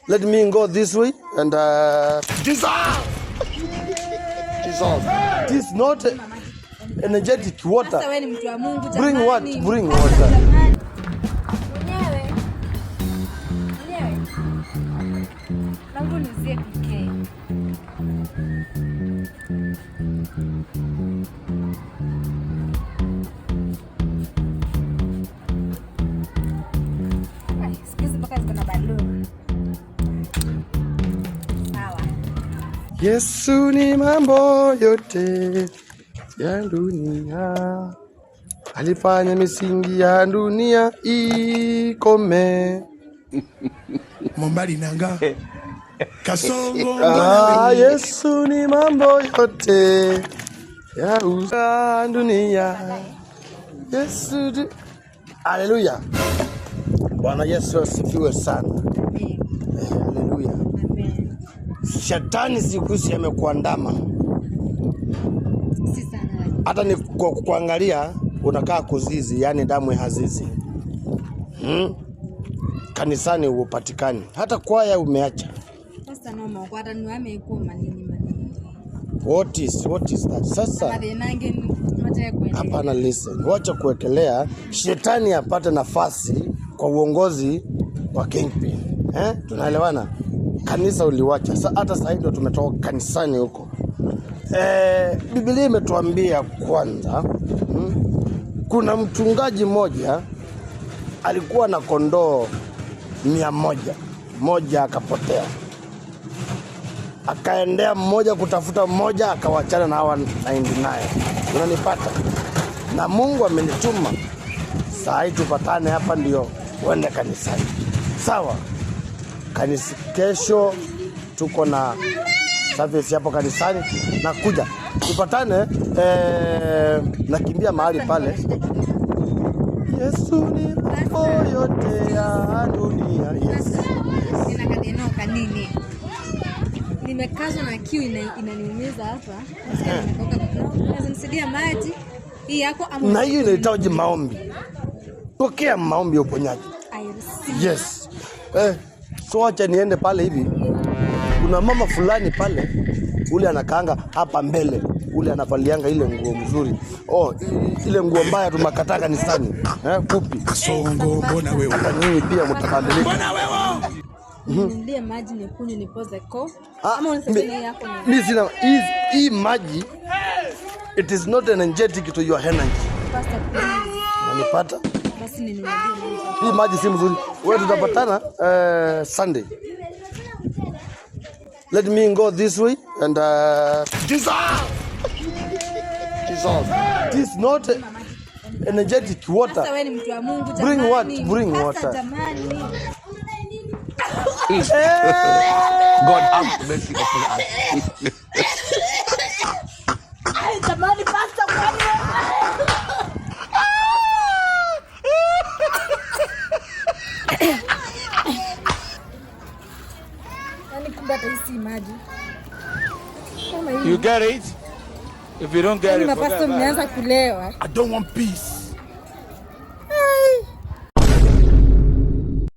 Let me go this way and Jesus. It is not energetic water. Bring what? Bring water. Yesu ni mambo yote ya dunia, alifanya misingi ya dunia ikome. Mombari nanga Kasongo. Yesu ni mambo yote ya dunia. Yesu. Haleluya. Bwana Yesu asifiwe sana. Haleluya. Shetani siku hizi amekuandama. Si sana. Hata ni kuangalia unakaa kuzizi, yani damu hazizi. Kanisani upatikani. Hata kwaya umeacha. Sasa no mwakwata ni amekuwa manini. What is that? Sasa hapana, listen. Wacha kuwekelea shetani apate nafasi kwa uongozi wa Kingpin. Tunaelewana? Kanisa uliwacha. Hata sasa ndio tumetoka kanisani huko. Biblia imetuambia kwanza, kuna mchungaji mmoja alikuwa na kondoo 100, mmoja akapotea. Akaendea mmoja kutafuta mmoja, akawachana na hawa 99. Unanipata? Na Mungu amenituma saa hii tupatane hapa ndio uende kanisani. Sawa? Kanisa kesho tuko na service hapo kanisani, na kuja tupatane. Nakimbia mahali pale. Yesu ni mambo yote ya dunia. Yesu. Ninakadeno kanini. Nimekazwa na kiu inaniumiza hapa. Naweza nisaidia maji. Hii yako ama na hiyo inahitaji maombi. Pokea maombi ya uponyaji. Yes. So acha niende pale hivi. Kuna mama fulani pale, ule anakaanga hapa mbele, ule anavalianga ile nguo mzuri. Ile nguo mbaya tumakataka kanisani. Fupi. Kasongo, mbona wewe? Hata nyinyi pia mtakadilika. Mbona wewe? Nilie maji nikunywe nipoze ko. Ama unasaidia yako ni. Mimi sina hii maji. It is not energetic to your energy. Pastor, please. Unanipata? Basi ninywe. Hii maji si mzuri. Wewe tutapatana Sunday. Let me go this way and Jesus. It is not energetic water. Sasa wewe ni mtu wa Mungu jamani. Bring what? Bring water. Jamani. God have mercy upon us. Jamani pastor kwani. You get it? If you don't get it, I don't want peace.